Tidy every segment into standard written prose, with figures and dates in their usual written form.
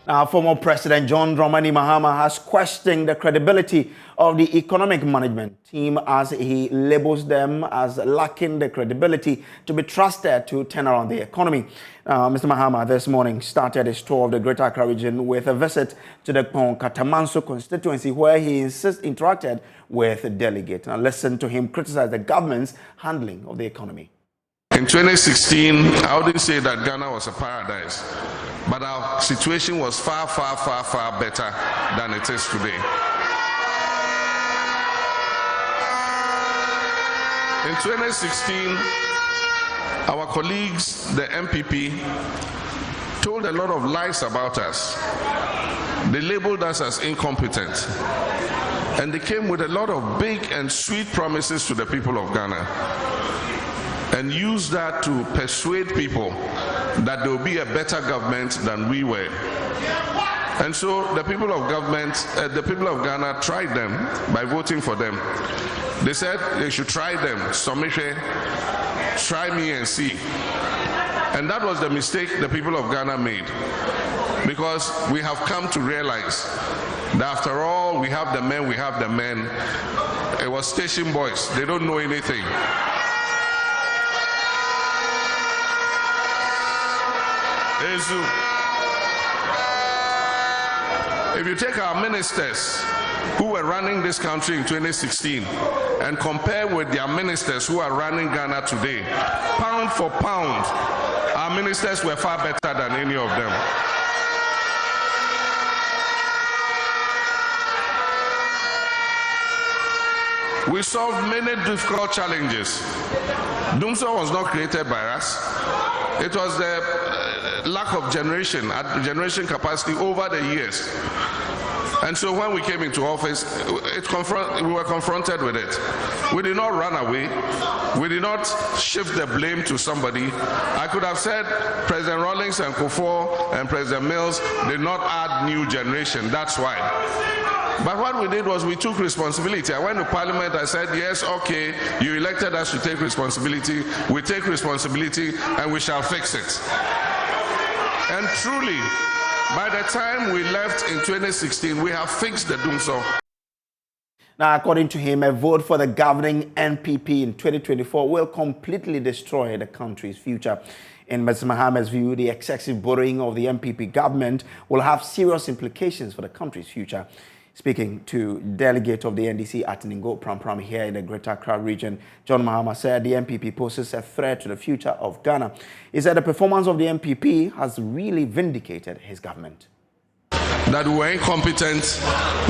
Now, former President John Dramani Mahama has questioned the credibility of the economic management team as he labels them as lacking the credibility to be trusted to turn around the economy. Mr. Mahama this morning started his tour of the Greater Accra region with a visit to the Katamanso constituency, where he interacted with delegates. Now, listen to him criticize the government's handling of the economy. In 2016, I wouldn't say that Ghana was a paradise, but our situation was far better than it is today. In 2016, our colleagues, the MPP, told a lot of lies about us. They labeled us as incompetent, and they came with a lot of big and sweet promises to the people of Ghana, and used that to persuade people that there will be a better government than we were. And so the people of Ghana tried them by voting for them. They said they should try them. Somishe, try me and see. And that was the mistake the people of Ghana made, because we have come to realize that after all, we have the men. It was station boys. They don't know anything. If you take our ministers who were running this country in 2016 and compare with their ministers who are running Ghana today, pound for pound, our ministers were far better than any of them. We solved many difficult challenges. Doomsday was not created by us. It was the lack of generation capacity over the years. And so when we came into office, we were confronted with it. We did not run away. We did not shift the blame to somebody. I could have said President Rawlings and Kufuor and President Mills did not add new generation. That's why. But what we did was we took responsibility. I went to Parliament, I said, yes, okay, you elected us to take responsibility. We take responsibility and we shall fix it. And truly, by the time we left in 2016, we have fixed the Doomsday. Now, according to him, a vote for the governing NPP in 2024 will completely destroy the country's future. In Mr. Mahama's view, the excessive borrowing of the NPP government will have serious implications for the country's future. Speaking to delegate of the NDC at Ningo Prampram here in the Greater Accra region, John Mahama said the NPP poses a threat to the future of Ghana. He said the performance of the NPP has really vindicated his government. That we were incompetent,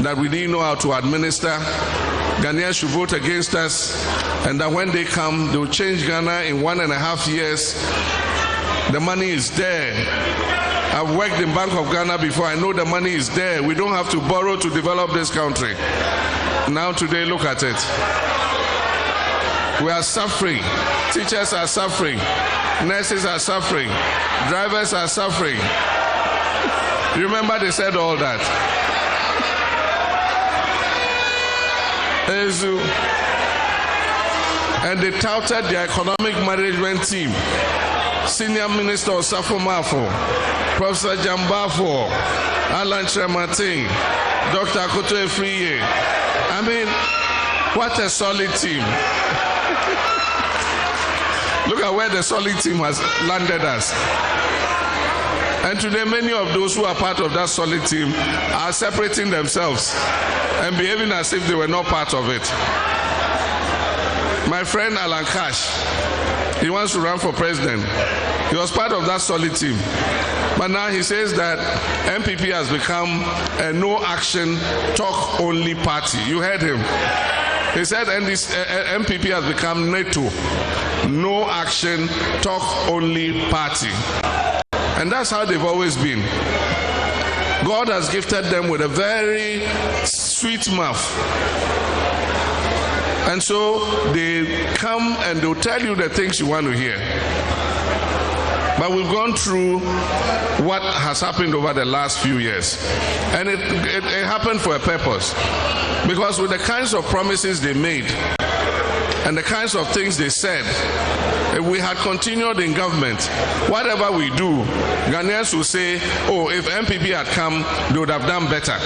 that we didn't know how to administer. Ghanaians should vote against us, and that when they come, they will change Ghana in 1.5 years. The money is there. I've worked in Bank of Ghana before. I know the money is there. We don't have to borrow to develop this country. Now today, look at it. We are suffering. Teachers are suffering. Nurses are suffering. Drivers are suffering. You remember they said all that. And they touted their economic management team. Senior Minister Osafo Mafo, Professor Jambafo, Alan Trematin, Dr. Akoto Efriye. I mean, what a solid team. Look at where the solid team has landed us. And today, many of those who are part of that solid team are separating themselves and behaving as if they were not part of it. My friend Alan Cash, he wants to run for president. He was part of that solid team. But now he says that MPP has become a no-action, talk-only party. You heard him. He said and this MPP has become NATO, no-action, talk-only party. And that's how they've always been. God has gifted them with a very sweet mouth. And so they come and they'll tell you the things you want to hear. But we've gone through what has happened over the last few years. And it happened for a purpose. Because with the kinds of promises they made and the kinds of things they said, if we had continued in government, whatever we do, Ghanaians will say, oh, if MPP had come, they would have done better.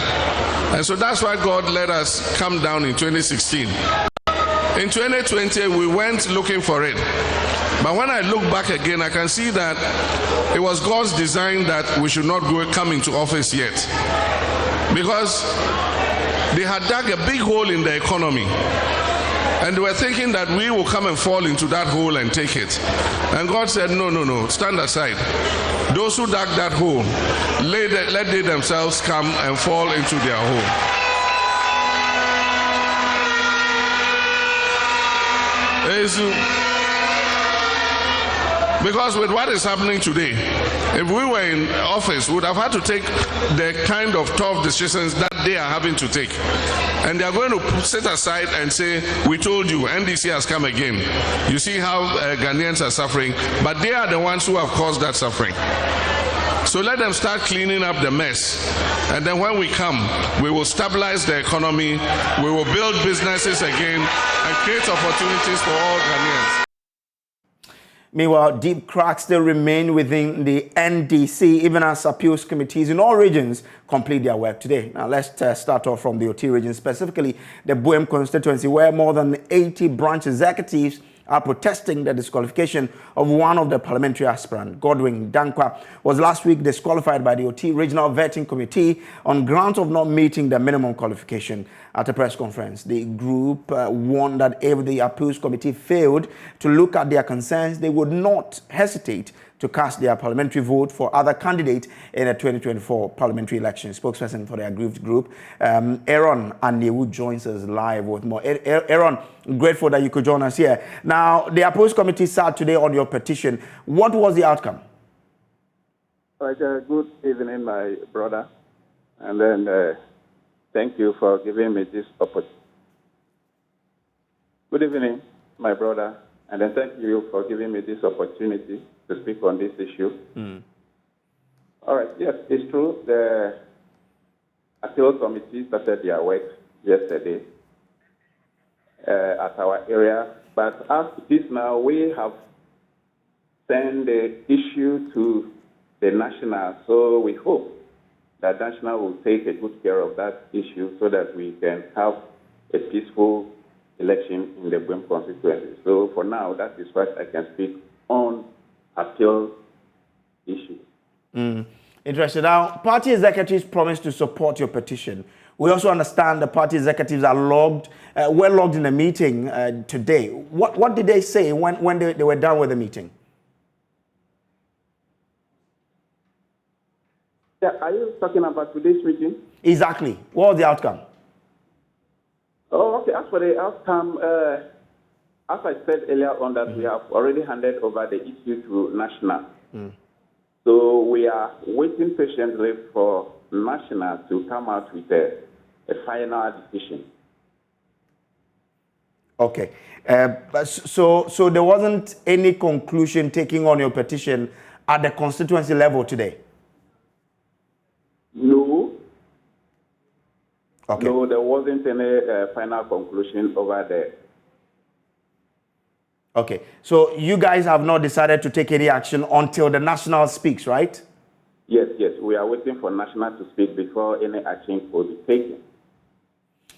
And so that's why God let us come down in 2016. In 2020, we went looking for it. But when I look back again, I can see that it was God's design that we should not come into office yet. Because they had dug a big hole in the economy. And they were thinking that we will come and fall into that hole and take it. And God said, no, stand aside. Those who dug that hole, let they themselves come and fall into their hole. Because with what is happening today, if we were in office, we would have had to take the kind of tough decisions that they are having to take. And they are going to sit aside and say, we told you, NDC has come again. You see how Ghanaians are suffering, but they are the ones who have caused that suffering. So let them start cleaning up the mess. And then when we come, we will stabilize the economy, we will build businesses again, and create opportunities for all Ghanaians. Meanwhile, deep cracks still remain within the NDC, even as appeals committees in all regions complete their work today. Now, let's start off from the OT region, specifically the Buem constituency, where more than 80 branch executives are protesting the disqualification of one of the parliamentary aspirants. Godwin Dankwa was last week disqualified by the OT Regional Vetting Committee on grounds of not meeting the minimum qualification. At a press conference, the group warned that if the appeals committee failed to look at their concerns, they would not hesitate to cast their parliamentary vote for other candidates in the 2024 parliamentary election. Spokesperson for the aggrieved group, Aaron Anewu, joins us live with more. Aaron, grateful that you could join us here. Now, the appeals committee sat today on your petition. What was the outcome? Good evening, my brother. And then thank you for giving me this opportunity. Good evening, my brother. And then thank you for giving me this opportunity to speak on this issue. All right, yes, it's true. The appeal committee started their work yesterday at our area. But as it is now, we have sent the issue to the national. So we hope that national will take a good care of that issue so that we can have a peaceful election in the Buem constituency. So for now, that is what I can speak on appeal issues. Interesting. Now, party executives promised to support your petition. We also understand the party executives are were logged in a meeting today. What did they say when they were done with the meeting? Yeah, are you talking about today's meeting? Exactly. What was the outcome? Oh, okay. As for the outcome, as I said earlier on, that we have already handed over the issue to national. So we are waiting patiently for national to come out with a final decision. Okay. So there wasn't any conclusion taking on your petition at the constituency level today? No. Okay. No, there wasn't any final conclusion over there. Okay. So you guys have not decided to take any action until the national speaks, right? Yes. We are waiting for national to speak before any action will be taken.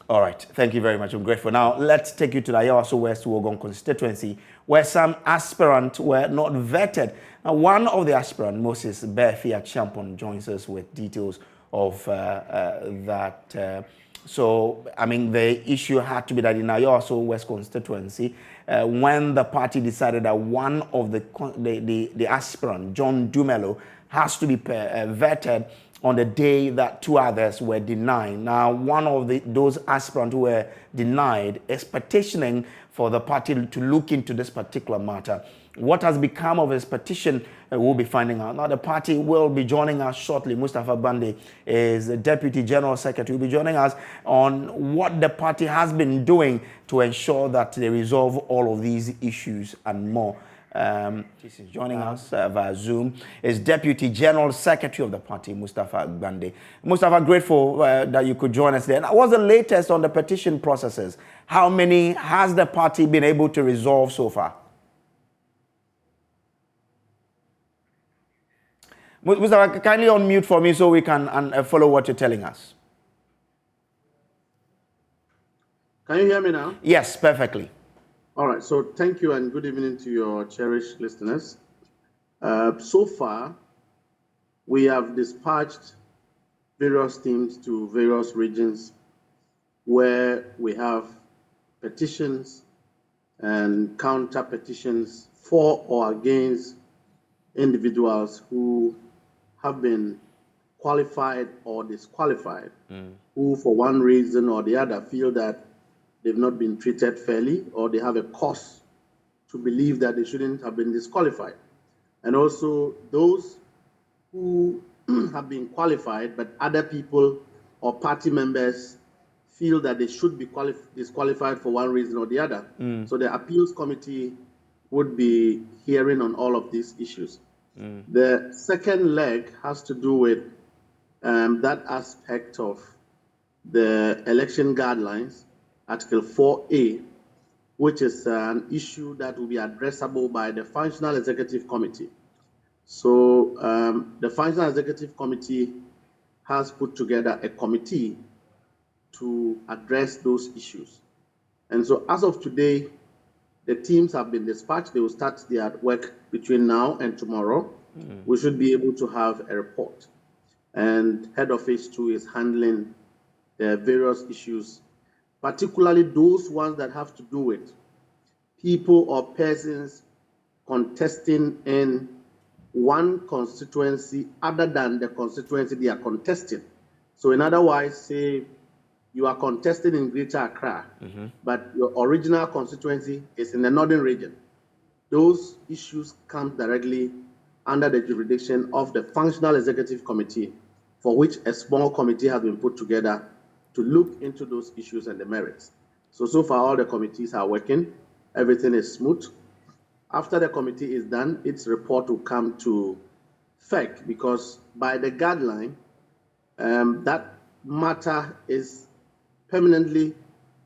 All right. Thank you very much. I'm grateful. Now, let's take you to the Ayawaso West Wogon constituency, where some aspirants were not vetted. Now, one of the aspirants, Moses Berfi Champon, joins us with details of that. So, I mean, the issue had to be that in Ayawaso West constituency, when the party decided that one of the aspirant, John Dumelo, has to be vetted on the day that two others were denied. Now, one of those aspirants who were denied is petitioning for the party to look into this particular matter. What has become of his petition, we'll be finding out. Now, the party will be joining us shortly. Mustafa Bande is the Deputy General Secretary. Will be joining us on what the party has been doing to ensure that they resolve all of these issues and more. This is joining us via Zoom is Deputy General Secretary of the party, Mustafa Bande. Mustafa, grateful that you could join us there. Now, what's the latest on the petition processes? How many has the party been able to resolve so far? Mustafa, kindly unmute for me so we can follow what you're telling us. Can you hear me now? Yes, perfectly. All right, so thank you and good evening to your cherished listeners. So far, we have dispatched various teams to various regions where we have petitions and counter petitions for or against individuals who have been qualified or disqualified, who for one reason or the other feel that they've not been treated fairly or they have a cause to believe that they shouldn't have been disqualified. And also those who have been qualified, but other people or party members feel that they should be disqualified for one reason or the other. So the appeals committee would be hearing on all of these issues. The second leg has to do with that aspect of the election guidelines, Article 4A, which is an issue that will be addressable by the Functional Executive Committee. So the Functional Executive Committee has put together a committee to address those issues. And so as of today, the teams have been dispatched. They will start their work between now and tomorrow. We should be able to have a report. And Head Office 2 is handling the various issues, particularly those ones that have to do with people or persons contesting in one constituency other than the constituency they are contesting. So in other words, say you are contesting in Greater Accra, but your original constituency is in the northern region. Those issues come directly under the jurisdiction of the Functional Executive Committee, for which a small committee has been put together to look into those issues and the merits. So far all the committees are working. Everything is smooth. After the committee is done, its report will come to FEC, because by the guideline, that matter is permanently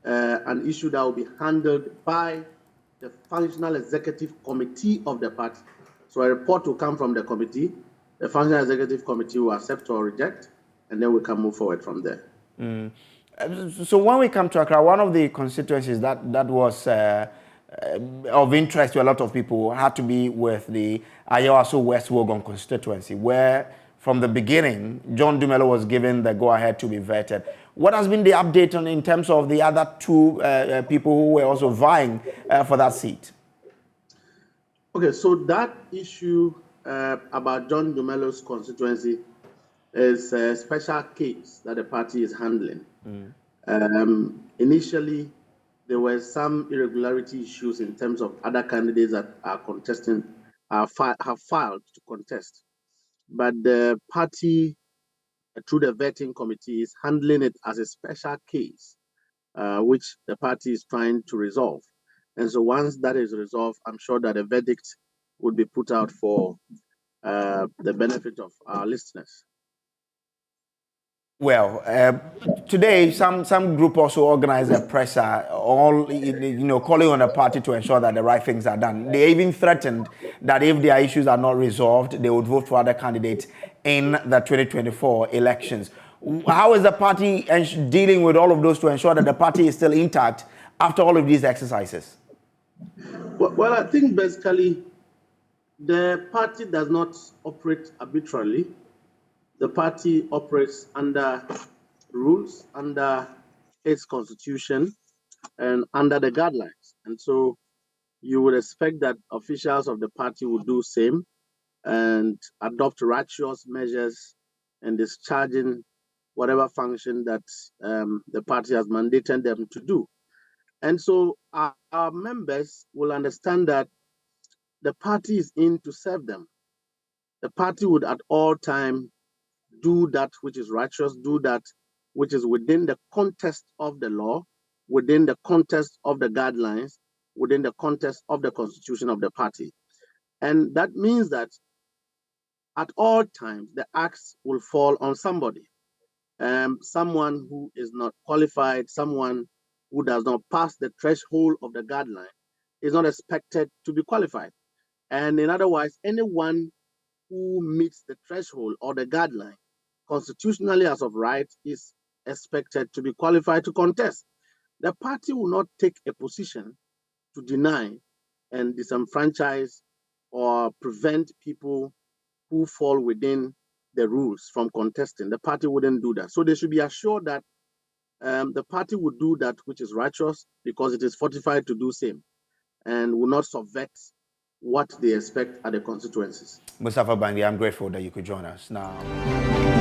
an issue that will be handled by the Functional Executive Committee of the party. So a report will come from the committee. The Functional Executive Committee will accept or reject, and then we can move forward from there. So when we come to Accra, one of the constituencies that was of interest to a lot of people had to be with the Ayawaso West Wogon constituency, where from the beginning, John Dumelo was given the go-ahead to be vetted. What has been the update on in terms of the other two people who were also vying for that seat? Okay, so that issue about John Dumelo's constituency is a special case that the party is handling. Initially, there were some irregularity issues in terms of other candidates that are contesting, have filed to contest. But the party, through the vetting committee, is handling it as a special case, which the party is trying to resolve. And so once that is resolved, I'm sure that a verdict would be put out for the benefit of our listeners. Well, today some group also organized a presser, all calling on the party to ensure that the right things are done. They even threatened that if their issues are not resolved, they would vote for other candidates in the 2024 elections. How is the party dealing with all of those to ensure that the party is still intact after all of these exercises? Well, I think basically the party does not operate arbitrarily. The party operates under rules, under its constitution, and under the guidelines. And so you would expect that officials of the party would do same and adopt righteous measures in discharging whatever function that the party has mandated them to do. And so our members will understand that the party is in to serve them. The party would at all times do that which is righteous, do that which is within the context of the law, within the context of the guidelines, within the context of the constitution of the party. And that means that at all times, the axe will fall on somebody. Someone who is not qualified, someone who does not pass the threshold of the guideline is not expected to be qualified. And in other words, anyone who meets the threshold or the guideline constitutionally as of right is expected to be qualified to contest. The party will not take a position to deny and disenfranchise or prevent people who fall within the rules from contesting. The party wouldn't do that. So they should be assured that the party would do that which is righteous because it is fortified to do same and will not subvert what they expect are the constituencies. Mustafa Bandi, I'm grateful that you could join us now.